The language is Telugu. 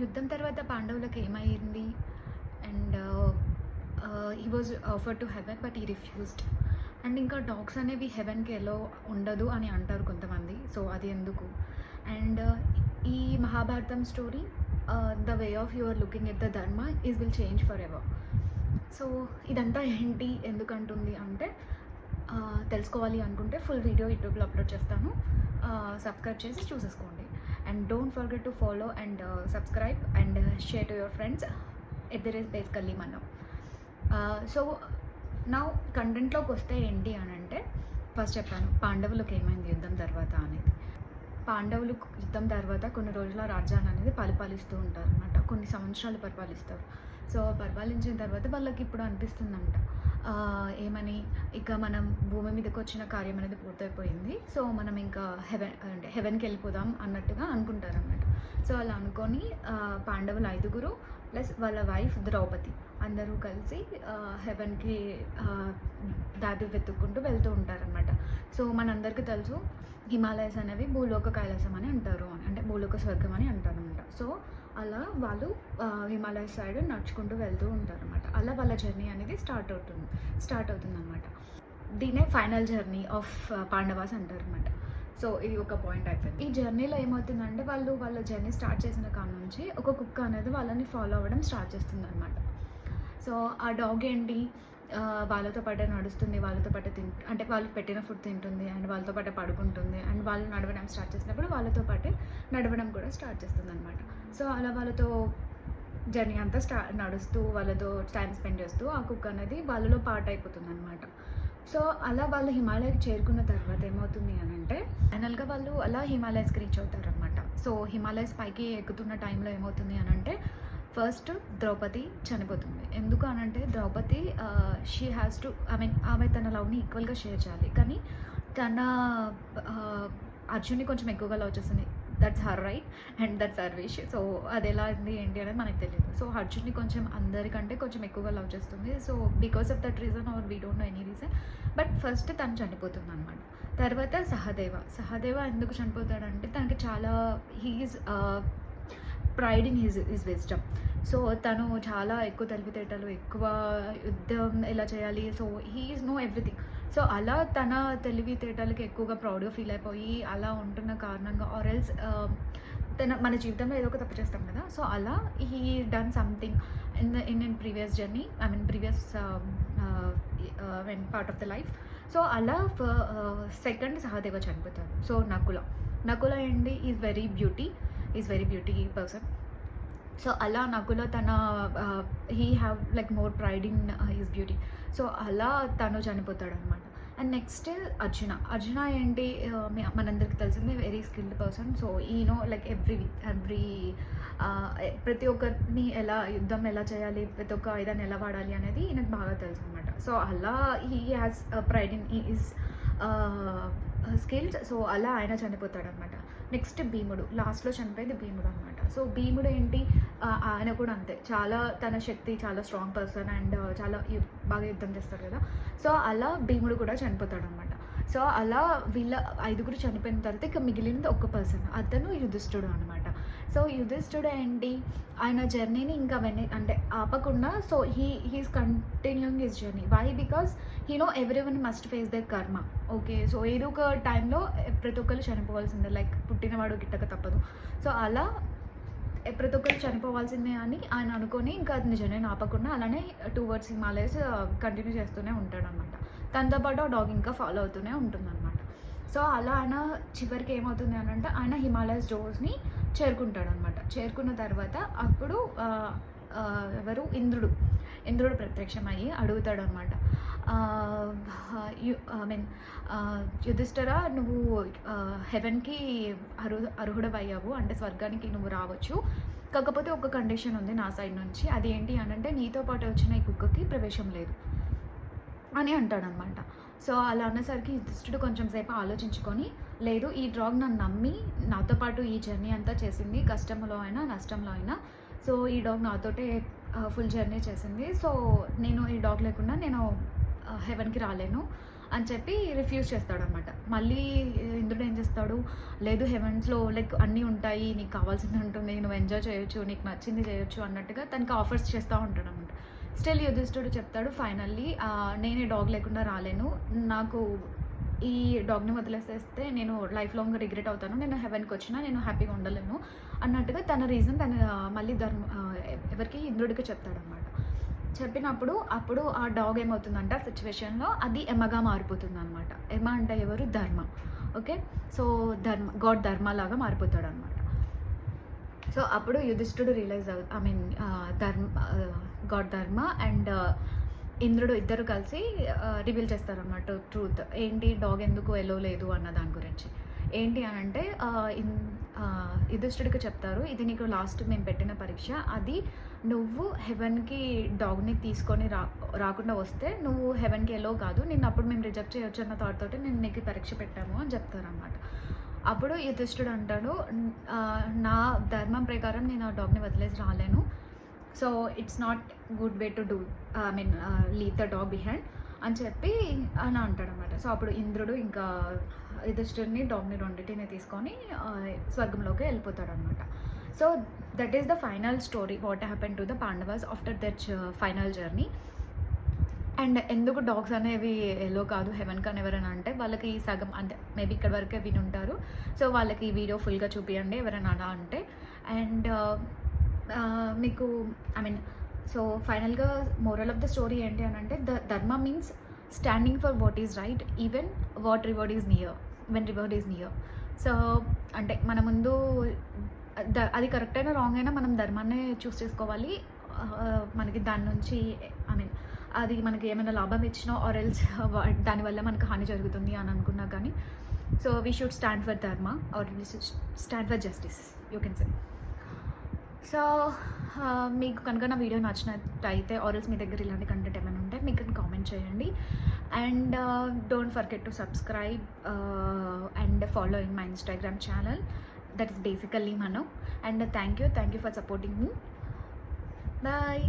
యుద్ధం తర్వాత పాండవులకు ఏమైంది? And he was offered to heaven but he refused. And ఇంకా డాగ్స్ అనేవి హెవెన్‌కి ఎలో ఉండదు అని అంటారు కొంతమంది. సో, అది ఎందుకు? అండ్ ఈ Mahabharatam story the way of your looking at the dharma will change forever. So, ఇదంతా ఏంటి? ఎందుకంటుంది అంటే తెలుసుకోవాలి అనుకుంటే ఫుల్ వీడియో యూట్యూబ్లో అప్లోడ్ చేస్తాను. సబ్స్క్రైబ్ చేసి చూసేసుకోండి. And don't forget to follow and subscribe and share to your friends. There is basically మనం. సో నా కంటెంట్లోకి వస్తే ఏంటి అని అంటే, ఫస్ట్ చెప్పాను పాండవులకు ఏమైంది యుద్ధం తర్వాత అనేది. పాండవులు యుద్ధం తర్వాత కొన్ని రోజుల రాజ్యాన్ని అనేది పరిపాలిస్తూ ఉంటారు అనమాట. కొన్ని సంవత్సరాలు పరిపాలిస్తారు. సో పరిపాలించిన తర్వాత వాళ్ళకి ఇప్పుడు అనిపిస్తుందంట ఏమని, ఇక మనం భూమి మీదకి వచ్చిన కార్యం అనేది పూర్తయిపోయింది. సో మనం ఇంకా హెవెన్కి వెళ్ళిపోదాం అన్నట్టుగా అనుకుంటారన్నమాట. సో అలా అనుకొని పాండవులు 5 ప్లస్ వాళ్ళ వైఫ్ ద్రౌపది అందరూ కలిసి హెవెన్కి దారి వెతుక్కుంటూ వెళ్తూ ఉంటారనమాట. సో మనందరికీ తెలుసు హిమాలయస్ అనేవి భూలోక కైలాసం అని అంటారు, అంటే భూలోక స్వర్గం అని అంటారు అనమాట. సో అలా వాళ్ళు హిమాలయస్ సైడ్ నడుచుకుంటూ వెళ్తూ ఉంటారు అనమాట. అలా వాళ్ళ జర్నీ అనేది స్టార్ట్ అవుతుంది అనమాట. దీనే ఫైనల్ జర్నీ ఆఫ్ పాండవాస్ అంటారు అనమాట. సో ఇది ఒక పాయింట్ అయిపోయింది. ఈ జర్నీలో ఏమవుతుందంటే వాళ్ళ జర్నీ స్టార్ట్ చేసిన కాడ నుంచి ఒక కుక్క అనేది వాళ్ళని ఫాలో అవ్వడం స్టార్ట్ చేస్తుంది అనమాట. సో ఆ డాగ్ ఏంటి, వాళ్ళతో పాటే నడుస్తుంది, వాళ్ళతో పాటే అంటే వాళ్ళు పెట్టిన ఫుడ్ తింటుంది అండ్ వాళ్ళతో పాటే పడుకుంటుంది. అండ్ వాళ్ళు నడవడం స్టార్ట్ చేసినప్పుడు వాళ్ళతో పాటే నడవడం కూడా స్టార్ట్ చేస్తుంది అనమాట. సో అలా వాళ్ళతో జర్నీ అంతా నడుస్తూ వాళ్ళతో టైం స్పెండ్ చేస్తూ ఆ కుక్క అనేది వాళ్ళలో పార్ట్ అయిపోతుంది అనమాట. సో అలా వాళ్ళు హిమాలయకి చేరుకున్న తర్వాత ఏమవుతుంది అని అంటే, ఫైనల్గా వాళ్ళు అలా హిమాలయస్కి రీచ్ అవుతారు అనమాట. సో హిమాలయస్ పైకి ఎక్కుతున్న టైంలో ఏమవుతుంది అని అంటే, ఫస్ట్ ద్రౌపది చనిపోతుంది. ఎందుకు అనంటే ద్రౌపది షీ హ్యాస్ టు ఆమె తన లవ్ని ఈక్వల్గా షేర్ చేయాలి, కానీ తన అర్జున్ని కొంచెం ఎక్కువగా లవ్ చేస్తుంది. That's her right and that's her wish. So అది ఎలా ఉంది ఏంటి అనేది మనకు తెలియదు. సో అర్జున్ని కొంచెం అందరికంటే కొంచెం ఎక్కువగా లవ్ చేస్తుంది. So because of that reason are we don't know any reason, but first తను చనిపోతుంది అనమాట. తర్వాత సహదేవ ఎందుకు చనిపోతాడంటే, తనకి చాలా he's pride in his wisdom. So తను చాలా ఎక్కువ తెలివితేటలు, ఎక్కువ యుద్ధం ఎలా చేయాలి, so he's know everything. So అలా తన తెలివితేటలకి ఎక్కువగా ప్రౌడ్గా ఫీల్ అయిపోయి అలా ఉంటున్న కారణంగా ఆర్ ఎల్స్ మన జీవితంలో ఏదో ఒక తప్పు చేస్తాం కదా. సో అలా he done something in previous journey, previous part of the life. So అలా సెకండ్ సహదేవ చనిపోతాడు. సో నకుల ఏంటి, is very beauty person. So అలా నకుల తన he have like more pride in his beauty. So అలా తను చనిపోతాడు అనమాట. అండ్ నెక్స్ట్ అర్జున ఏంటి, మనందరికి తెలిసింది very skilled person. So Eno like ప్రతి ఒక్కరిని యుద్ధం ఎలా చేయాలి, ప్రతి ఒక్క ఆయుధాన్ని ఎలా వాడాలి అనేది ఈయనకు బాగా తెలుసు అనమాట. సో అలా he has pride in his skills. So అలా ఆయన చనిపోతాడు అనమాట. నెక్స్ట్ భీముడు, లాస్ట్లో చనిపోయేది భీముడు అనమాట. సో భీముడు ఏంటి, ఆయన కూడా అంతే, చాలా తన శక్తి, చాలా స్ట్రాంగ్ పర్సన్ అండ్ చాలా బాగా యుద్ధం చేస్తాడు కదా. సో అలా భీముడు కూడా చనిపోతాడు అనమాట. సో అలా వీళ్ళ 5 చనిపోయిన తర్వాత ఇక మిగిలినది ఒక పర్సన్, అతను యుధిష్ఠుడు అనమాట. సో యుధిష్ఠుడు ఏంటి, ఆయన జర్నీని ఇంకా అంటే ఆపకుండా, so he's continuing his journey. Why? Because he know everyone must face their karma. Okay, so ఏదో ఒక టైంలో ప్రతి ఒక్కరు చనిపోవాల్సిందే, లైక్ పుట్టినవాడు గిట్టక తప్పదు. సో అలా ప్రతి ఒక్కరు చనిపోవాల్సిందే అని ఆయన అనుకొని ఇంకా అది జర్నీని ఆపకుండా అలానే టువర్డ్స్ హిమాలయస్ కంటిన్యూ చేస్తూనే ఉంటాడు అనమాట. తనతో పాటు ఆ డాగ్ ఇంకా ఫాలో అవుతూనే ఉంటుందన్నమాట. సో అలా ఆయన చివరికి ఏమవుతుంది అని అంటే, ఆయన హిమాలయస్ డోర్స్ని చేరుకుంటాడు అనమాట. చేరుకున్న తర్వాత అప్పుడు ఎవరు, ఇంద్రుడు ప్రత్యక్షమయ్యి అడుగుతాడు అనమాట, యుధిష్ఠిర, నువ్వు హెవెన్కి అర్హుడవయ్యావు, అంటే స్వర్గానికి నువ్వు రావచ్చు, కాకపోతే ఒక కండిషన్ ఉంది నా సైడ్ నుంచి. అది ఏంటి అని అంటే, నీతో పాటు వచ్చిన ఈ కుక్కకి ప్రవేశం లేదు అని అంటాడనమాట. సో అలా అన్నసరికి యుధిష్ఠిరుడు కొంచెం సేపు ఆలోచించుకొని, లేదు, ఈ డాగ్ నన్ను నమ్మి నాతో పాటు ఈ జర్నీ అంతా చేసింది, కష్టంలో అయినా నష్టంలో అయినా. సో ఈ డాగ్ నాతోటే ఫుల్ జర్నీ చేసింది. సో నేను ఈ డాగ్ లేకుండా నేను హెవెన్కి రాలేను అని చెప్పి రిఫ్యూజ్ చేస్తాడనమాట. మళ్ళీ ఇంద్రుడు ఏం చేస్తాడు, లేదు హెవెన్స్‌లో లైక్ అన్నీ ఉంటాయి, నీకు కావాల్సింది ఉంటుంది, నువ్వు ఎంజాయ్ చేయొచ్చు, నీకు నచ్చింది చేయొచ్చు అన్నట్టుగా తనకి ఆఫర్స్ చేస్తా ఉంటాడనమాట. స్టిల్ యుధిష్ఠిరుడు చెప్తాడు ఫైనల్లీ నేను ఈ డాగ్ లేకుండా రాలేను. నాకు ఈ డాగ్‌ని వదిలేసేస్తే నేను లైఫ్ లాంగ్ రిగ్రెట్ అవుతాను. నేను హెవెన్‌కి వచ్చినా నేను హ్యాపీగా ఉండలేను అన్నట్టుగా తన రీజన్ తను మళ్ళీ ఎవరికి ఇంద్రుడికి చెప్తాడనమాట. చెప్పినప్పుడు అప్పుడు ఆ డాగ్ ఏమవుతుందంటే ఆ సిట్యుయేషన్‌లో అది ఎమ్మగా మారిపోతుందనమాట. ఎమ్మ అంటే ఎవరు? ధర్మ. ఓకే. సో గాడ్ ధర్మ లాగా మారిపోతాడనమాట. సో అప్పుడు యుధిష్ఠిరుడు రియలైజ్ ఐ మీన్ గాడ్ ధర్మ అండ్ ఇంద్రుడు ఇద్దరు కలిసి రివీల్ చేస్తారనమాట ట్రూత్. ఏంటి డాగ్ ఎందుకు ఎలో లేదు అన్న దాని గురించి. ఏంటి అనంటే యుధిష్ఠిరుడికి చెప్తారు, ఇది నీకు లాస్ట్ మేము పెట్టిన పరీక్ష. అది నువ్వు హెవెన్‌కి డాగ్‌ని తీసుకొని రాకుండా వస్తే నువ్వు హెవెన్‌కి ఎలో కాదు. నిన్నప్పుడు మేము రిజెక్ట్ చేయొచ్చు అన్న థాట్ తోటి నేను నీకు పరీక్ష పెట్టాము అని చెప్తారనమాట. అప్పుడు యుధిష్ఠిరుడు అంటాడు, నా ధర్మం ప్రకారం నేను ఆ డాగ్‌ని వదిలేసి రాలేను. So it's not good way to do I mean leave the dog behind అని చెప్పి అని అంటాడనమాట. సో అప్పుడు ఇంద్రుడు ఇంకా యుధిష్ఠిరుడిని డాగ్‌ని రెండిటిని తీసుకొని స్వర్గంలోకి వెళ్ళిపోతాడనమాట. So that is the final story what happen to the Pandavas after that final journey. And ఎందుకు డాగ్స్ అనేవి ఎలో కాదు హెవెన్‌కి అని ఎవరైనా అంటే వాళ్ళకి సగం అంటే మేబీ ఇక్కడ వరకే వినుంటారు. సో వాళ్ళకి ఈ వీడియో ఫుల్గా చూపియండి ఎవరైనా అలా అంటే. అండ్ మీకు ఐ మీన్ సో ఫైనల్‌గా మోరల్ ఆఫ్ ద స్టోరీ ఏంటి అనంటే ధర్మ means standing for what is right even what reward is near when reward is near. So అంటే మన ముందు అది కరెక్ట్ అయినా రాంగ్ అయినా మనం ధర్మాన్నే చూస్ చేసుకోవాలి. మనకి దాని నుంచి ఐ మీన్ అది మనకి ఏమైనా లాభం ఇచ్చినా ఆర్ ఎల్స్ దానివల్ల మనకు హాని జరుగుతుంది అని అనుకున్నా కానీ so we should stand for dharma or we should stand for justice you can say. So మీకు కనుక నా వీడియో నచ్చినట్టయితే ఆర్ఎల్స్ మీ దగ్గర ఇలాంటి కంటెంట్ ఏమైనా ఉంటే మీకు కామెంట్ చేయండి. And don't forget to subscribe and follow in my Instagram channel that is basically Mano. And thank you for supporting me. Bye.